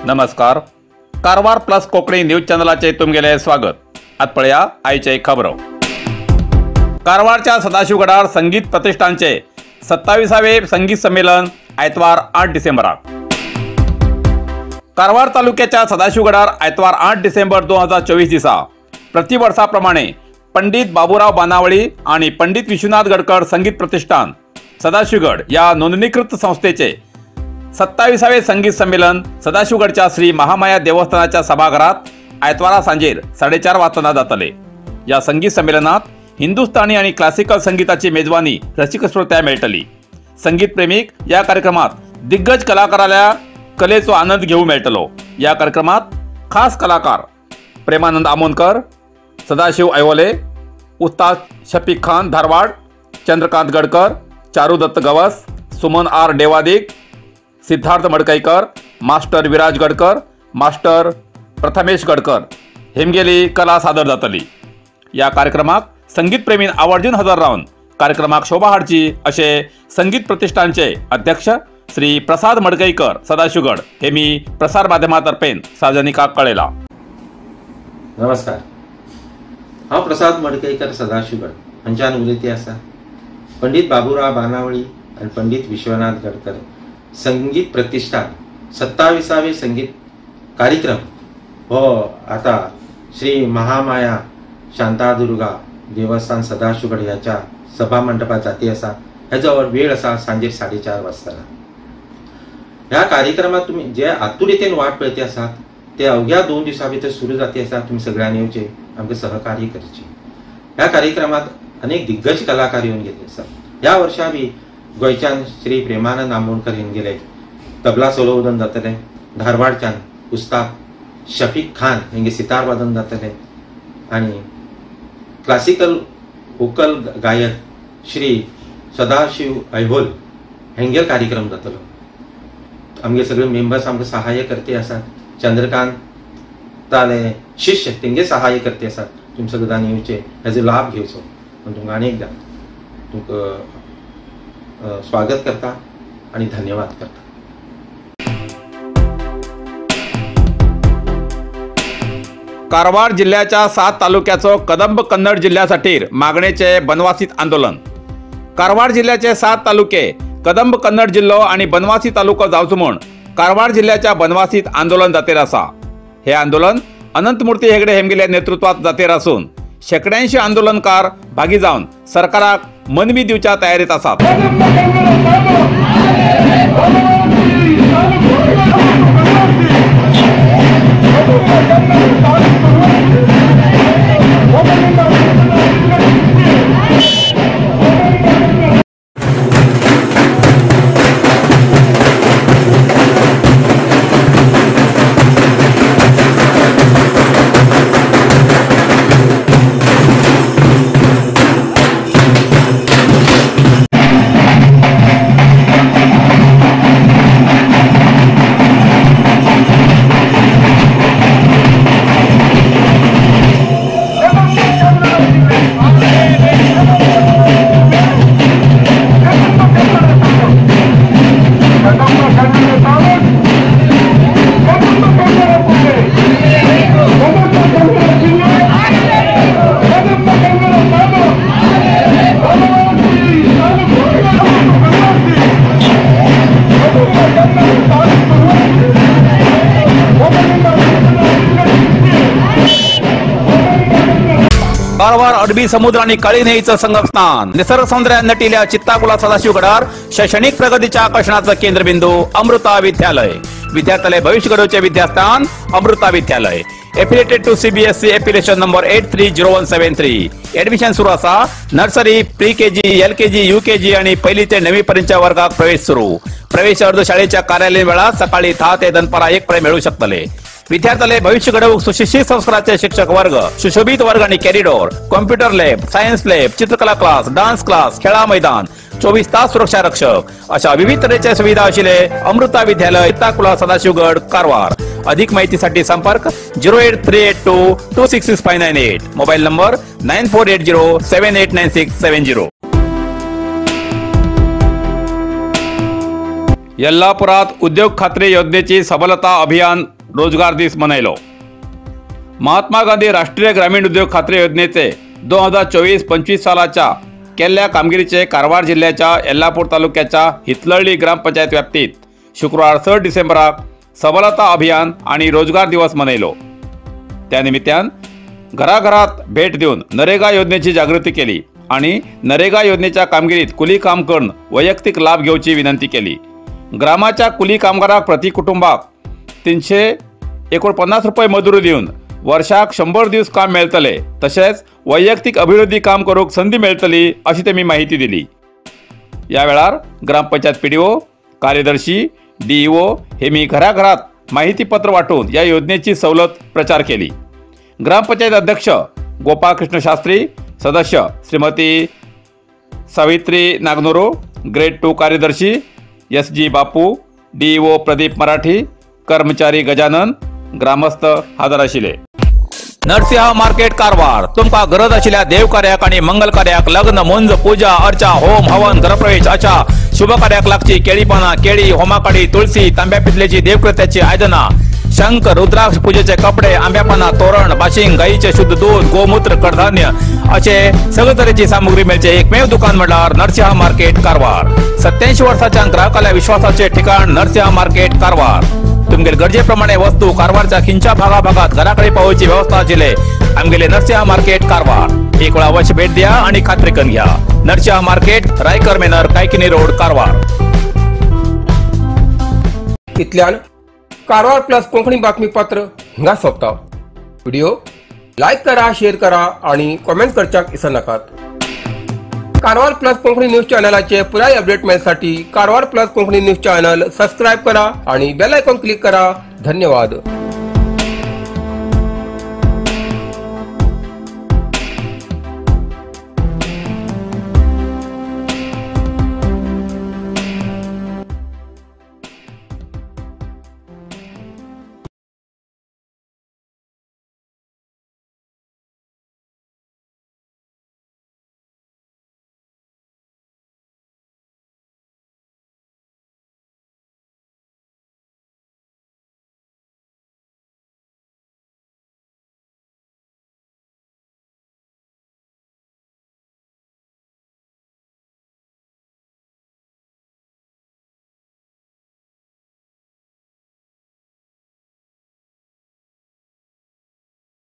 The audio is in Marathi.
नमस्कार. कारवार प्लस कोकणी न्यूज चॅनलाचे तुमगेले स्वागत. आज पळया आयचे खबर. कारवारच्या सदाशिवगडार संगीत प्रतिष्ठानचे 27वे संगीत संमेलन आयतवार 8 डिसेंबराक. कारवार तालुक्याच्या सदाशिवगडार आयतवार 8 डिसेंबर 2024 दिसा प्रतिवर्षाप्रमाणे पंडित बाबूराव बानावळी आणि पंडित विश्वनाथ गडकर संगीत प्रतिष्ठान सदाशिवगड या नोंदणीकृत संस्थेचे 27वे संगीत संमेलन सदाशिवगडच्या श्री महामाया देवस्थानाच्या सभागृहात आयतवारा सांजेर 4:30 वाजता जातले. या संगीत संमेलनात हिंदुस्थानी आणि क्लासिकल संगीताची मेजवानी रसिक श्रोत्या मेळटली. संगीत प्रेमीक या कार्यक्रमात दिग्गज कलाकाराल्या कलेचो आनंद घेऊ मेळटलो. या कार्यक्रमात खास कलाकार Premanand Amonkar, Sadashiv Aihole, Ustad Shafiq Khan Dharwad, Chandrakant Gadkar, Charu Datt Gawas, Suman R Devadik, Siddharth Madkaikar, master Viraj Gadkar, master Prathamesh Gadkar हेमगेली कला सादर जातली. या कार्यक्रमाक संगीत प्रेमीन आवर्जून हजर राहून कार्यक्रमाक शोभा हाडची असे संगीत प्रतिष्ठानचे अध्यक्ष श्री प्रसाद मडकईकर सदाशिवगड हे मी प्रसार माध्यमातर्फे सार्वजनिकाक कळयला. नमस्कार. हांव प्रसाद मडकईकर सदाशिवगड हांच्यान उलयती आसा. पंडित बाबूराव बानावळी आणि पंडित विश्वनाथ गडकर संगीत प्रतिष्ठान 27वे संगीत कार्यक्रम हो आता श्री महामाया शांतादुर्गा देवस्थान सदाशिवगड ह्याच्या सभा मंडपात जाती आसा. हेजो वेळ आसा सांजे 4:30 वाजता. ह्या कार्यक्रमात तुम्ही जे आतुरतेन वाट पळयती आसात ते अवघ्या 2 दिवसां भितर सुरू जाती आसा. तुम्ही सगळ्यांनी येवचे, आमकां सहकार्य करचे. ह्या कार्यक्रमात अनेक दिग्गज कलाकार येवन गेले आसात. ह्या वर्सा बी गोंयच्यान श्री प्रेमानंद आमोणकर हेंगेले तबला सोलो वादन जातले. धारवाडच्यान उस्ताद शफीक खान हेंगे सितार वादन जातले आणि क्लासिकल वोकल गायक श्री सदाशिव ऐहोल हेंगेर कार्यक्रम जातलो. आमगे सगळे मेंबर्स आमकां सहाय्य करते आसात. चंद्रकांत ताले शिष्य तेंगे सहाय्य करते आसात. तुमी सगळ्यांनी येवचे, हेजो लाभ घेवचो. पण तुमकां आनी एकदां तुमकां स्वागत करता आणि धन्यवाद करता. कारवार जिल्ह्याच्या 7 तालुक्याचो कदंब कन्नड जिल्ह्यासाठी मागणेचे बनवासीत आंदोलन. कारवार जिल्ह्याचे 7 तालुके कदंब कन्नड जिल्हो आणि बनवासी तालुको जावचो म्हूण कारवार जिल्ह्याच्या बनवासीत आंदोलन जातेर आसा. हे आंदोलन अनंतमूर्ती हेगडे हेमगेल्या नेतृत्वात जातेर असून शेकड्यांशी आंदोलनकार भागी जावन सरकाराक मनवी दिवच्या तयारीत आसात. कारवार अरबी समुद्र आणि काळी नदीचं संगमस्थान, निसर्ग सौंदर्यात नटिल्या चित्ताकुला सदाशिवगडार शैक्षणिक प्रगतीच्या आकर्षणाचं केंद्रबिंदू अमृता विद्यालय. विद्यार्थ्यालय भविष्य घडवचे Vidyasthan Amrita Vidyalaya. Affiliated to CBSE affiliation number 830173. Admission सुरू असा. Nursery, pre KG, LKG, UKG आणि 1ली ते 9वी पर्यंतच्या वर्गात प्रवेश सुरू. प्रवेश अर्ज शाळेच्या कार्यालयीन वेळा सकाळी 10 ते दनपारा 1 पर्यंत मिळू शकतले. विद्यार्थ्यालय भविष्य घडवूक सुशिक्षित संस्काराचे शिक्षक वर्ग, सुशोभित वर्ग आणि corridor, computer lab, science lab, चित्रकला क्लास, डान्स क्लास, खेळा मैदान, 24 तास सुरक्षा रक्षक अशा विविध तऱ्हेच्या सुविधा आशिल्ले अमृता विद्यालय, चित्ताकुला, सदाशिवगड, कारवार. अधिक माहितीसाठी संपर्क 08382266598. Mobile number 9480789670. यल्लापुरात उद्योग खात्री योजनेची सफलता अभियान रोजगार दिवस मनयलो. महात्मा गांधी राष्ट्रीय ग्रामीण उद्योग खात्री योजनेचे 2024-25 सालाच्या केल्ल्या कामगिरीचे कारवार जिल्ह्याच्या यल्लापूर तालुक्याच्या हितलळी ग्रामपंचायत व्याप्तीत शुक्रवार 6 डिसेंबराक सफलता अभियान आणि रोजगार दिवस मनयलो. त्या निमित्तान घराघरात भेट देऊन नरेगा योजनेची जागृती केली आणि नरेगा योजनेच्या कामगिरीत कुली काम करून वैयक्तिक लाभ घेवची विनंती केली. ग्रामाच्या कुली कामगाराक प्रति कुटुंबाक 349 रुपये मजुरी दिवन वर्षाक 100 दिवस काम मेळतले, तसेच वैयक्तिक अभिवृद्धी काम करूक संधी मेळतली अशी त्यांनी माहिती दिली. या वेळार ग्रामपंचायत पीडीओ, कार्यदर्शी, डीईओ हेमी घराघरात माहिती पत्र वाटून या योजनेची सवलत प्रचार केली. ग्रामपंचायत अध्यक्ष गोपाळ कृष्ण शास्त्री, सदस्य श्रीमती सावित्री नागनोरो, ग्रेड 2 कार्यदर्शी SG बापू, डीईओ प्रदीप मराठी, कर्मचारी गजानन, ग्रामस्थ हाजर आशिले. नरसिंह मार्केट कारवार तुमका गरज आशिल्ल्या देवकार्याक आणि मंगल कार्याक, लग्न, मुंज, पूजा, अर्चा, होम, हवन, घरप्रवेश अशा शुभ कार्याक लागची केळी पाना, केळी, होमाकाडी, तुळशी, तांब्या पितलेची देवकृत्याची आयदना, शंख, रुद्राक्ष पूजेचे कपडे, आंब्या पाना, तोरण, बाशिंग, गाईचे शुद्ध दूध, गोमूत्र, कडधान्य असे सगळे तरेची सामुग्री मेळचे एकमेव दुकान म्हणल्यार नरसिंह मार्केट कारवार. 87 वर्सांच्या ग्राहकाल्या विश्वासाचे ठिकाण नरसिंह मार्केट कारवार. तुमगेर गरजेप्रमाणे वस्तू कारवारच्या खिंच्या भागात घराकडे पावोवची व्यवस्था आशिल्ले आमगेले नरसिंह मार्केट कारवार. एक वेळ अवश्य भेट द्या आणि खात्री करून घ्या. नरसिंह मार्केट, रायकर मेनर, कायकिनी रोड, कारवार. इतल्यान कारवार प्लस कोंकणी बातमीपत्र हिंगा सोंपता. व्हिडिओ लाईक करा, शेअर करा आणि कमेंट करच्याक विसरू नकात. कारवार प्लस कोंकणी न्यूज चॅनलाचे पुराय अपडेट मिळण्यासाठी Karwar plus Konkani news channel subscribe करा आणि बेल आयकॉन क्लिक करा. धन्यवाद.